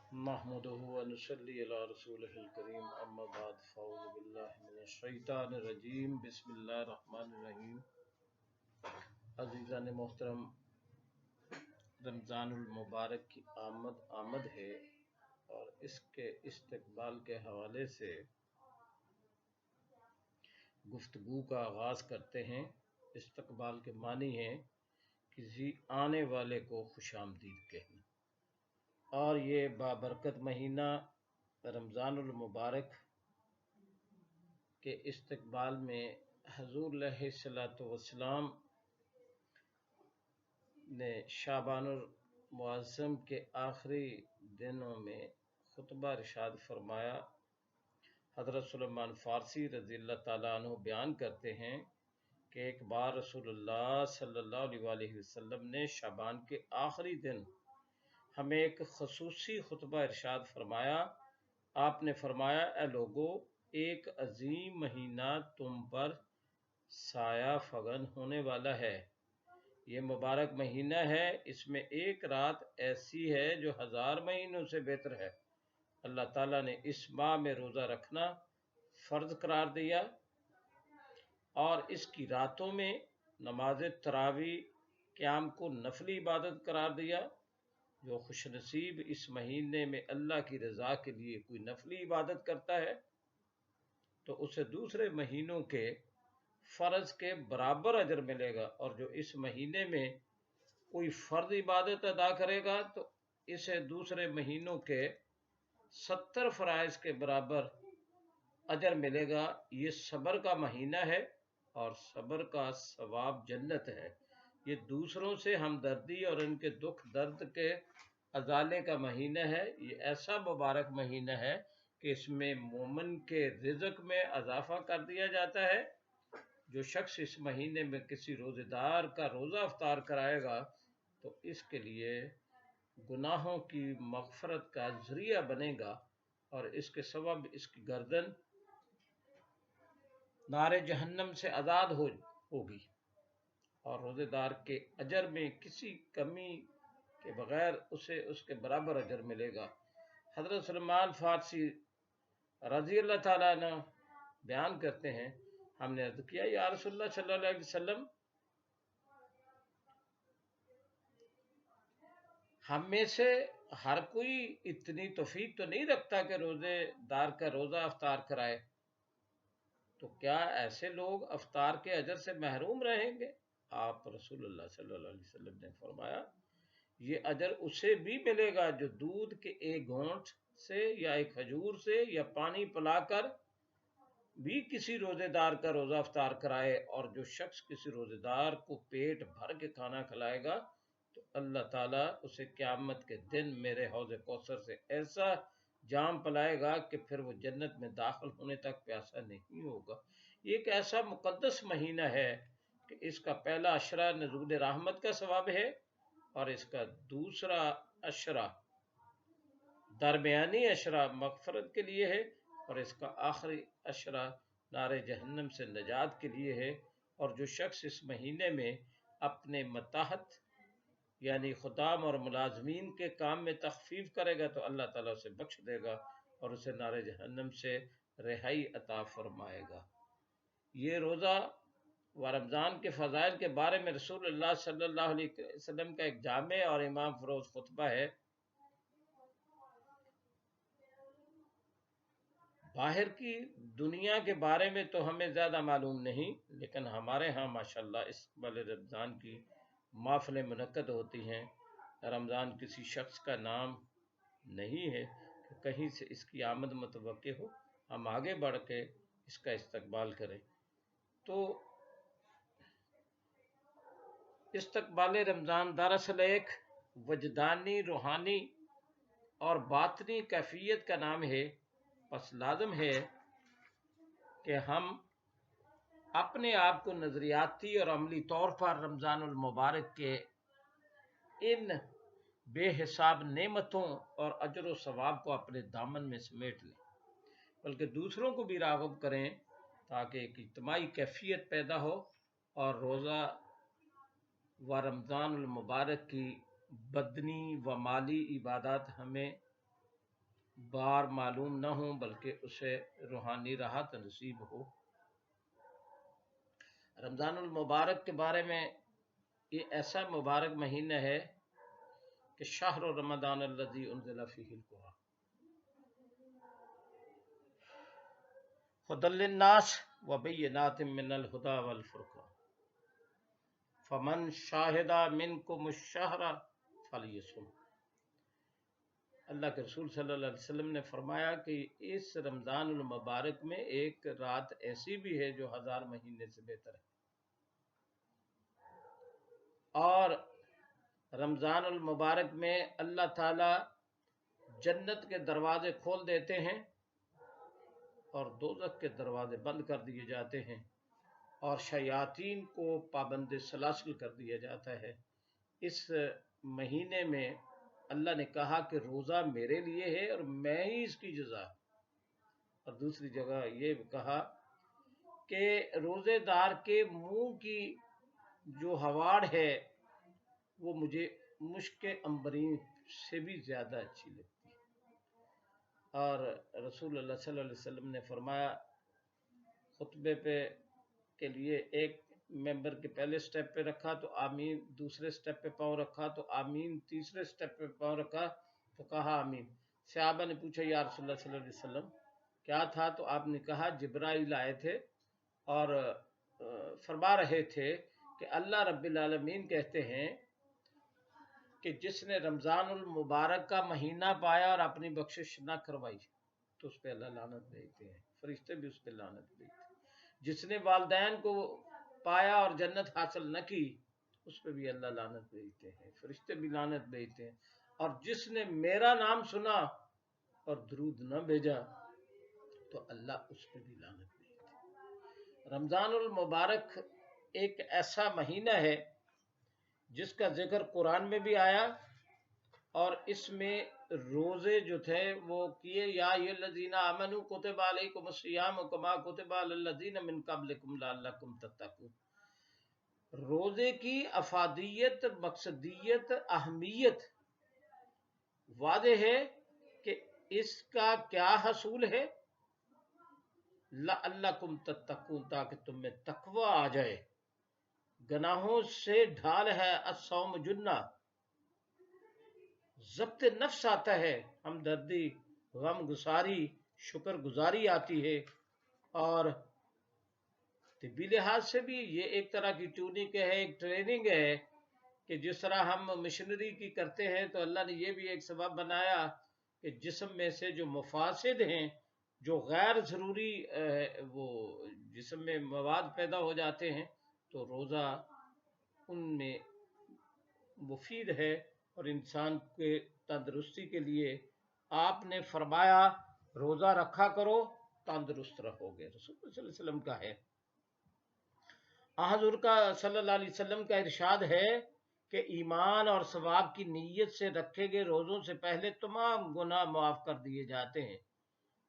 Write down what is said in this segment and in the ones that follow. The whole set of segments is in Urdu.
نحمده ونصلي على رسوله الكريم اما بعد فاعوذ بالله من الشیطان الرجیم بسم اللہ الرحمن الرحیم۔ عزیزان محترم، رمضان المبارک کی آمد ہے اور اس کے استقبال کے حوالے سے گفتگو کا آغاز کرتے ہیں۔ استقبال کے معنی ہیں کسی آنے والے کو خوش آمدید کہنا، اور یہ بابرکت مہینہ رمضان المبارک کے استقبال میں حضور علیہ الصلوۃ والسلام نے شعبان المعظم کے آخری دنوں میں خطبہ ارشاد فرمایا۔ حضرت سلیمان فارسی رضی اللہ تعالیٰ عنہ بیان کرتے ہیں کہ ایک بار رسول اللہ صلی اللہ علیہ وسلم نے شعبان کے آخری دن ہمیں ایک خصوصی خطبہ ارشاد فرمایا۔ آپ نے فرمایا، اے لوگو، ایک عظیم مہینہ تم پر سایہ فگن ہونے والا ہے۔ یہ مبارک مہینہ ہے، اس میں ایک رات ایسی ہے جو 1000 مہینوں سے بہتر ہے۔ اللہ تعالیٰ نے اس ماہ میں روزہ رکھنا فرض قرار دیا اور اس کی راتوں میں نماز تراویح قیام کو نفلی عبادت قرار دیا۔ جو خوش نصیب اس مہینے میں اللہ کی رضا کے لیے کوئی نفلی عبادت کرتا ہے تو اسے دوسرے مہینوں کے فرض کے برابر اجر ملے گا، اور جو اس مہینے میں کوئی فرض عبادت ادا کرے گا تو اسے دوسرے مہینوں کے 70 فرائض کے برابر اجر ملے گا۔ یہ صبر کا مہینہ ہے اور صبر کا ثواب جنت ہے۔ یہ دوسروں سے ہمدردی اور ان کے دکھ درد کے ازالے کا مہینہ ہے۔ یہ ایسا مبارک مہینہ ہے کہ اس میں مومن کے رزق میں اضافہ کر دیا جاتا ہے۔ جو شخص اس مہینے میں کسی روزے دار کا روزہ افطار کرائے گا تو اس کے لیے گناہوں کی مغفرت کا ذریعہ بنے گا، اور اس کے سبب اس کی گردن نار جہنم سے آزاد ہوگی، اور روزے دار کے اجر میں کسی کمی کے بغیر اسے اس کے برابر اجر ملے گا۔ حضرت سلمان فارسی رضی اللہ تعالیٰ عنہ بیان کرتے ہیں، ہم نے عرض کیا، یا رسول اللہ صلی اللہ علیہ وسلم، ہم میں سے ہر کوئی اتنی توفیق تو نہیں رکھتا کہ روزے دار کا روزہ افطار کرائے، تو کیا ایسے لوگ افطار کے اجر سے محروم رہیں گے؟ آپ رسول اللہ صلی اللہ علیہ وسلم نے فرمایا، یہ اجر اسے بھی ملے گا جو دودھ کے ایک گھونٹ سے یا ایک کھجور سے یا پانی پلا کر بھی کسی روزے دار کا روزہ افطار کرائے، اور جو شخص کسی روزے دار کو پیٹ بھر کے کھانا کھلائے گا تو اللہ تعالیٰ اسے قیامت کے دن میرے حوض کوثر سے ایسا جام پلائے گا کہ پھر وہ جنت میں داخل ہونے تک پیاسا نہیں ہوگا۔ یہ ایک ایسا مقدس مہینہ ہے کہ اس کا پہلا عشرہ نزول رحمت کا ثواب ہے، اور اس کا دوسرا عشرہ درمیانی عشرہ مغفرت کے لیے ہے، اور اس کا آخری عشرہ نار جہنم سے نجات کے لیے ہے۔ اور جو شخص اس مہینے میں اپنے متحد یعنی خدام اور ملازمین کے کام میں تخفیف کرے گا تو اللہ تعالیٰ اسے بخش دے گا اور اسے نار جہنم سے رہائی عطا فرمائے گا۔ یہ روزہ و رمضان کے فضائل کے بارے میں رسول اللہ صلی اللہ علیہ وسلم کا ایک جامع اور امام فروز خطبہ ہے۔ باہر کی دنیا کے بارے میں تو ہمیں زیادہ معلوم نہیں، لیکن ہمارے ہاں ماشاءاللہ استقبال رمضان کی محفلیں منعقد ہوتی ہیں۔ رمضان کسی شخص کا نام نہیں ہے کہ کہیں سے اس کی آمد متوقع ہو، ہم آگے بڑھ کے اس کا استقبال کریں۔ تو استقبال رمضان دراصل ایک وجدانی، روحانی اور باطنی کیفیت کا نام ہے، پس لازم ہے کہ ہم اپنے آپ کو نظریاتی اور عملی طور پر رمضان المبارک کے ان بے حساب نعمتوں اور اجر و ثواب کو اپنے دامن میں سمیٹ لیں، بلکہ دوسروں کو بھی راغب کریں تاکہ ایک اجتماعی کیفیت پیدا ہو، اور روزہ و رمضان المبارک کی بدنی و مالی عبادات ہمیں بار معلوم نہ ہو بلکہ اسے روحانی راحت نصیب ہو۔ رمضان المبارک کے بارے میں، یہ ایسا مبارک مہینہ ہے کہ شہر رمضان الذی انزل فیہ القرآن ھدی للناس وبینات من الہدی والفرقان فمن شاہد منکم الشہر فلیصم۔ اللہ کے رسول صلی اللہ علیہ وسلم نے فرمایا کہ اس رمضان المبارک میں ایک رات ایسی بھی ہے جو 1000 مہینے سے بہتر ہے، اور رمضان المبارک میں اللہ تعالی جنت کے دروازے کھول دیتے ہیں اور دوزخ کے دروازے بند کر دیے جاتے ہیں، اور شیاطین کو پابند سلاسل کر دیا جاتا ہے۔ اس مہینے میں اللہ نے کہا کہ روزہ میرے لیے ہے اور میں ہی اس کی جزا، اور دوسری جگہ یہ کہا کہ روزے دار کے منہ کی جو ہواڑ ہے وہ مجھے مشک عنبرین سے بھی زیادہ اچھی لگتی ہے۔ اور رسول اللہ صلی اللہ علیہ وسلم نے فرمایا خطبے پہ کے لیے ایک ممبر کے پہلے سٹیپ پہ رکھا تو آمین، دوسرے سٹیپ پہ پاؤں رکھا تو آمین، تیسرے سٹیپ پہ پاؤں رکھا تو کہا آمین۔ صحابہ نے پوچھا یا رسول اللہ صلی اللہ علیہ وسلم کیا تھا؟ تو آپ نے کہا جبرائیل آئے تھے اور فرما رہے تھے کہ اللہ رب العالمین کہتے ہیں کہ جس نے رمضان المبارک کا مہینہ پایا اور اپنی بخشش نہ کروائی تو اس پہ اللہ لعنت بھیجتے ہیں، فرشتے بھی اس پہ لعنت بھیجتے ہیں۔ جس نے والدین کو پایا اور جنت حاصل نہ کی اس پہ بھی اللہ لعنت بھیجتے ہیں، فرشتے بھی لعنت بھیجتے ہیں، اور جس نے میرا نام سنا اور درود نہ بھیجا تو اللہ اس پہ بھی لعنت بھیجتے ہیں۔ رمضان المبارک ایک ایسا مہینہ ہے جس کا ذکر قرآن میں بھی آیا، اور اس میں روزے جو تھے وہ کیے، یا ایھا الذین آمنوا کتب علیکم الصیام کما کتب علی الذین من قبلکم لعلکم تتقون۔ روزے کی افادیت، مقصدیت، اہمیت واضح ہے کہ اس کا کیا حصول ہے، لعلکم تتقون، تاکہ تم میں تقوی آ جائے۔ گناہوں سے ڈھال ہے الصوم جنہ، ضبط نفس آتا ہے، ہمدردی، غم گساری، شکر گزاری آتی ہے، اور طبی لحاظ سے بھی یہ ایک طرح کی ٹیوننگ ہے، ایک ٹریننگ ہے کہ جس طرح ہم مشنری کی کرتے ہیں تو اللہ نے یہ بھی ایک سبب بنایا کہ جسم میں سے جو مفاسد ہیں، جو غیر ضروری وہ جسم میں مواد پیدا ہو جاتے ہیں، تو روزہ ان میں مفید ہے، اور انسان کے تندرستی کے لیے آپ نے فرمایا روزہ رکھا کرو تندرست رہو گے، رسول اللہ صلی اللہ علیہ وسلم کا ہے۔ حضور کا صلی اللہ علیہ وسلم کا ارشاد ہے کہ ایمان اور ثواب کی نیت سے رکھے گئے روزوں سے پہلے تمام گناہ معاف کر دیے جاتے ہیں۔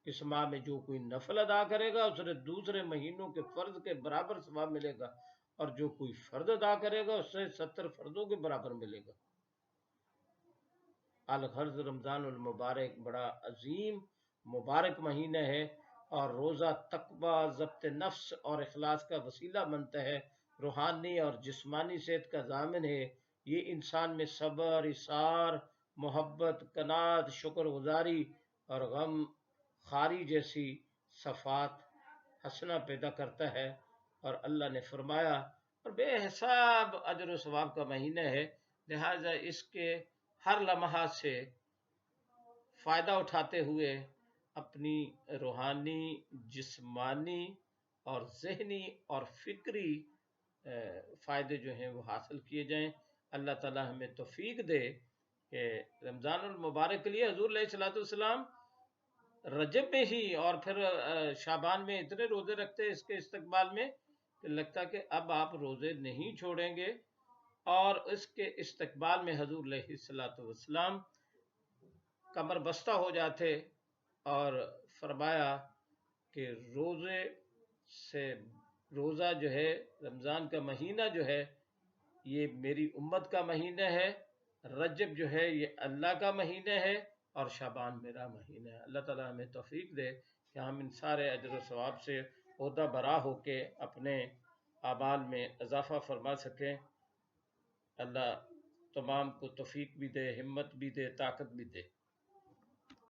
اس ماہ میں جو کوئی نفل ادا کرے گا اسے دوسرے مہینوں کے فرض کے برابر ثواب ملے گا، اور جو کوئی فرض ادا کرے گا اسے 70 فرضوں کے برابر ملے گا۔ الغرض رمضان المبارک بڑا عظیم مبارک مہینہ ہے، اور روزہ تقوی، ضبط نفس اور اخلاص کا وسیلہ بنتا ہے، روحانی اور جسمانی صحت کا ضامن ہے۔ یہ انسان میں صبر، ایثار، محبت، قناعت، شکر گزاری اور غم خاری جیسی صفات حسنہ پیدا کرتا ہے، اور اللہ نے فرمایا اور بے حساب اجر و ثواب کا مہینہ ہے، لہٰذا اس کے ہر لمحہ سے فائدہ اٹھاتے ہوئے اپنی روحانی، جسمانی اور ذہنی اور فکری فائدے جو ہیں وہ حاصل کیے جائیں۔ اللہ تعالی ہمیں توفیق دے کہ رمضان المبارک کے لیے حضور علیہ الصلوۃ والسلام رجب میں ہی اور پھر شعبان میں اتنے روزے رکھتے اس کے استقبال میں کہ لگتا کہ اب آپ روزے نہیں چھوڑیں گے، اور اس کے استقبال میں حضور علیہ الصلوۃ والسلام کمر بستہ ہو جاتے اور فرمایا کہ روزہ جو ہے، رمضان کا مہینہ جو ہے یہ میری امت کا مہینہ ہے، رجب جو ہے یہ اللہ کا مہینہ ہے، اور شعبان میرا مہینہ ہے۔ اللہ تعالیٰ ہمیں توفیق دے کہ ہم ان سارے اجر و ثواب سے عہدہ برا ہو کے اپنے اعمال میں اضافہ فرما سکیں۔ اللہ تمام کو توفیق بھی دے، ہمت بھی دے، طاقت بھی دے۔